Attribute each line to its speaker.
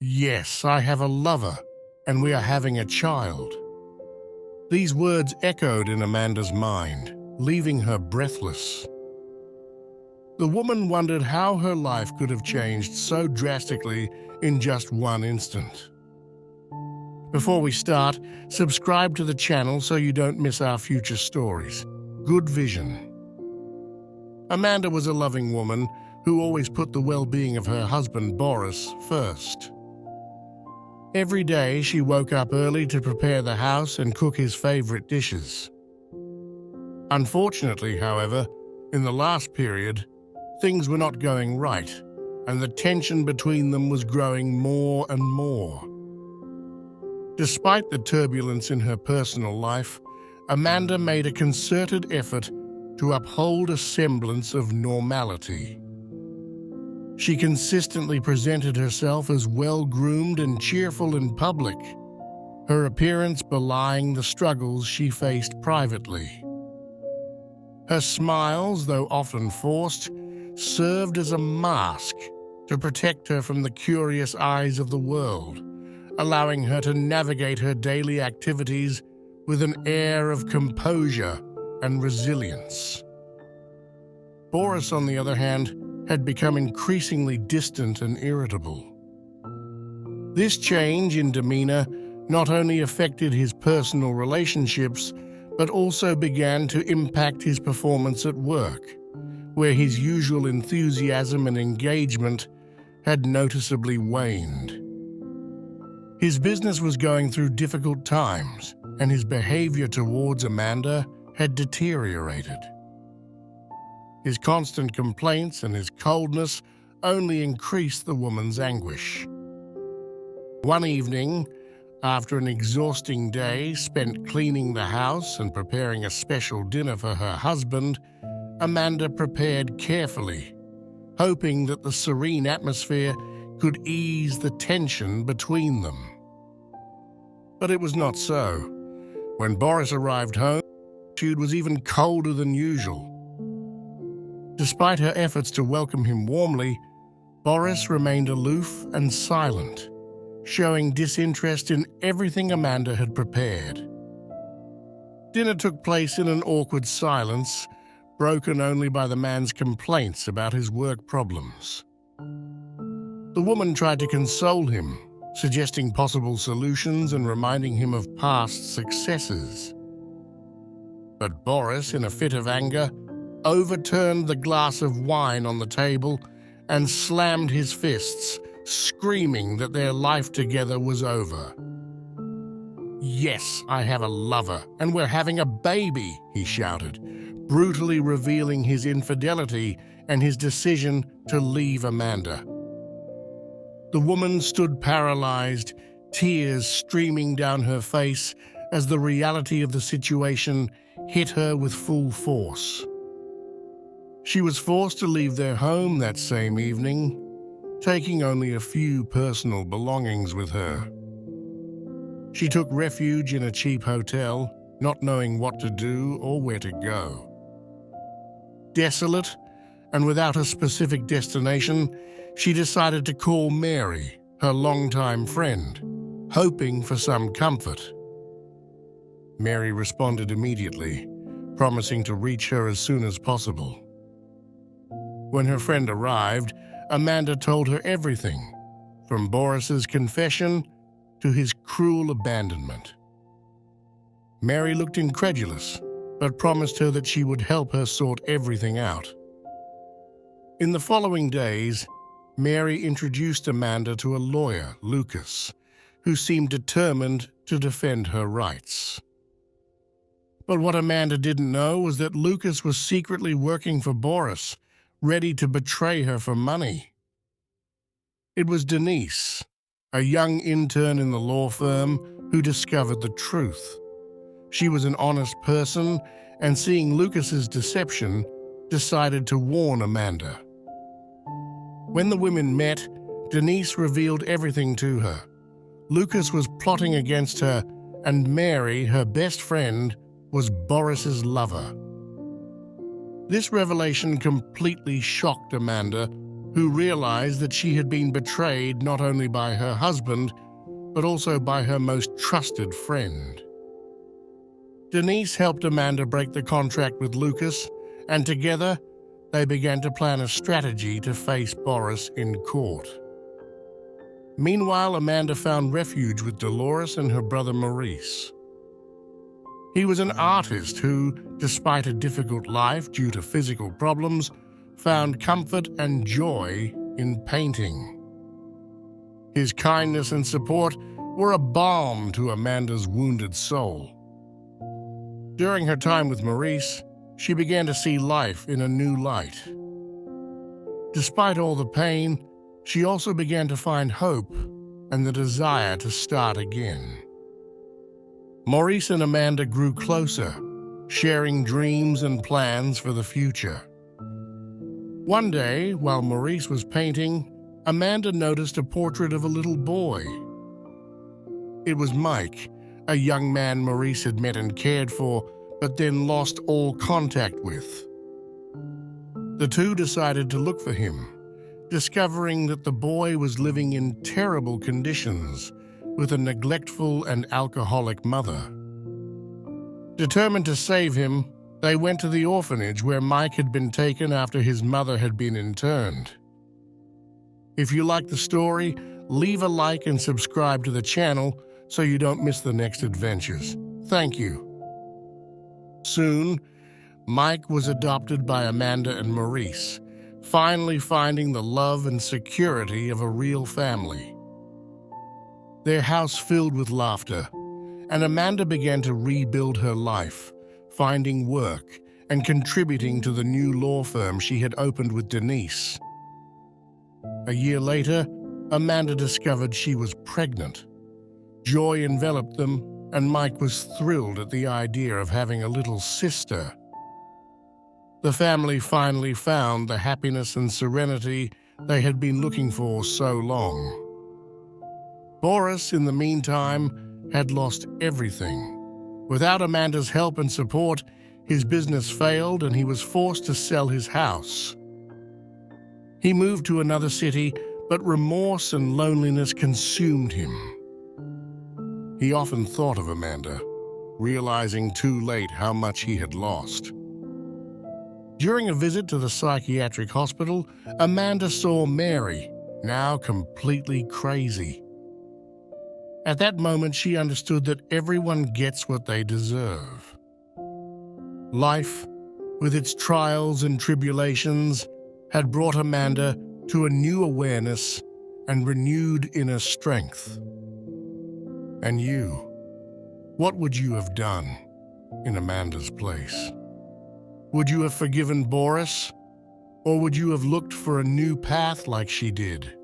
Speaker 1: Yes, I have a lover, and we are having a child. These words echoed in Amanda's mind, leaving her breathless. The woman wondered how her life could have changed so drastically in just one instant. Before we start, subscribe to the channel so you don't miss our future stories. Good vision. Amanda was a loving woman who always put the well-being of her husband Boris first. Every day she woke up early to prepare the house and cook his favorite dishes. Unfortunately, however, in the last period, things were not going right, and the tension between them was growing more and more. Despite the turbulence in her personal life, Amanda made a concerted effort to uphold a semblance of normality. She consistently presented herself as well-groomed and cheerful in public, her appearance belying the struggles she faced privately. Her smiles, though often forced, served as a mask to protect her from the curious eyes of the world, allowing her to navigate her daily activities with an air of composure and resilience. Boris, on the other hand, had become increasingly distant and irritable. This change in demeanor not only affected his personal relationships, but also began to impact his performance at work, where his usual enthusiasm and engagement had noticeably waned. His business was going through difficult times, and his behavior towards Amanda had deteriorated. His constant complaints and his coldness only increased the woman's anguish. One evening, after an exhausting day spent cleaning the house and preparing a special dinner for her husband, Amanda prepared carefully, hoping that the serene atmosphere could ease the tension between them. But it was not so. When Boris arrived home, the attitude was even colder than usual. Despite her efforts to welcome him warmly, Boris remained aloof and silent, showing disinterest in everything Amanda had prepared. Dinner took place in an awkward silence, broken only by the man's complaints about his work problems. The woman tried to console him, suggesting possible solutions and reminding him of past successes. But Boris, in a fit of anger, overturned the glass of wine on the table and slammed his fists, screaming that their life together was over. "Yes, I have a lover, and we're having a baby," he shouted, brutally revealing his infidelity and his decision to leave Amanda. The woman stood paralyzed, tears streaming down her face as the reality of the situation hit her with full force. She was forced to leave their home that same evening, taking only a few personal belongings with her. She took refuge in a cheap hotel, not knowing what to do or where to go. Desolate and without a specific destination, she decided to call Mary, her longtime friend, hoping for some comfort. Mary responded immediately, promising to reach her as soon as possible. When her friend arrived, Amanda told her everything, from Boris's confession to his cruel abandonment. Mary looked incredulous, but promised her that she would help her sort everything out. In the following days, Mary introduced Amanda to a lawyer, Lucas, who seemed determined to defend her rights. But what Amanda didn't know was that Lucas was secretly working for Boris, ready to betray her for money. It was Denise, a young intern in the law firm, who discovered the truth. She was an honest person, and seeing Lucas's deception, decided to warn Amanda. When the women met, Denise revealed everything to her. Lucas was plotting against her, and Mary, her best friend, was Boris's lover. This revelation completely shocked Amanda, who realized that she had been betrayed not only by her husband, but also by her most trusted friend. Denise helped Amanda break the contract with Lucas, and together they began to plan a strategy to face Boris in court. Meanwhile, Amanda found refuge with Dolores and her brother Maurice. He was an artist who, despite a difficult life due to physical problems, found comfort and joy in painting. His kindness and support were a balm to Amanda's wounded soul. During her time with Maurice, she began to see life in a new light. Despite all the pain, she also began to find hope and the desire to start again. Maurice and Amanda grew closer, sharing dreams and plans for the future. One day, while Maurice was painting, Amanda noticed a portrait of a little boy. It was Mike, a young man Maurice had met and cared for, but then lost all contact with. The two decided to look for him, discovering that the boy was living in terrible conditions with a neglectful and alcoholic mother. Determined to save him, they went to the orphanage where Mike had been taken after his mother had been interned. If you like the story, leave a like and subscribe to the channel so you don't miss the next adventures. Thank you. Soon, Mike was adopted by Amanda and Maurice, finally finding the love and security of a real family. Their house filled with laughter, and Amanda began to rebuild her life, finding work and contributing to the new law firm she had opened with Denise. A year later, Amanda discovered she was pregnant. Joy enveloped them, and Mike was thrilled at the idea of having a little sister. The family finally found the happiness and serenity they had been looking for so long. Boris, in the meantime, had lost everything. Without Amanda's help and support, his business failed and he was forced to sell his house. He moved to another city, but remorse and loneliness consumed him. He often thought of Amanda, realizing too late how much he had lost. During a visit to the psychiatric hospital, Amanda saw Mary, now completely crazy. At that moment, she understood that everyone gets what they deserve. Life, with its trials and tribulations, had brought Amanda to a new awareness and renewed inner strength. And you, what would you have done in Amanda's place? Would you have forgiven Boris, or would you have looked for a new path like she did?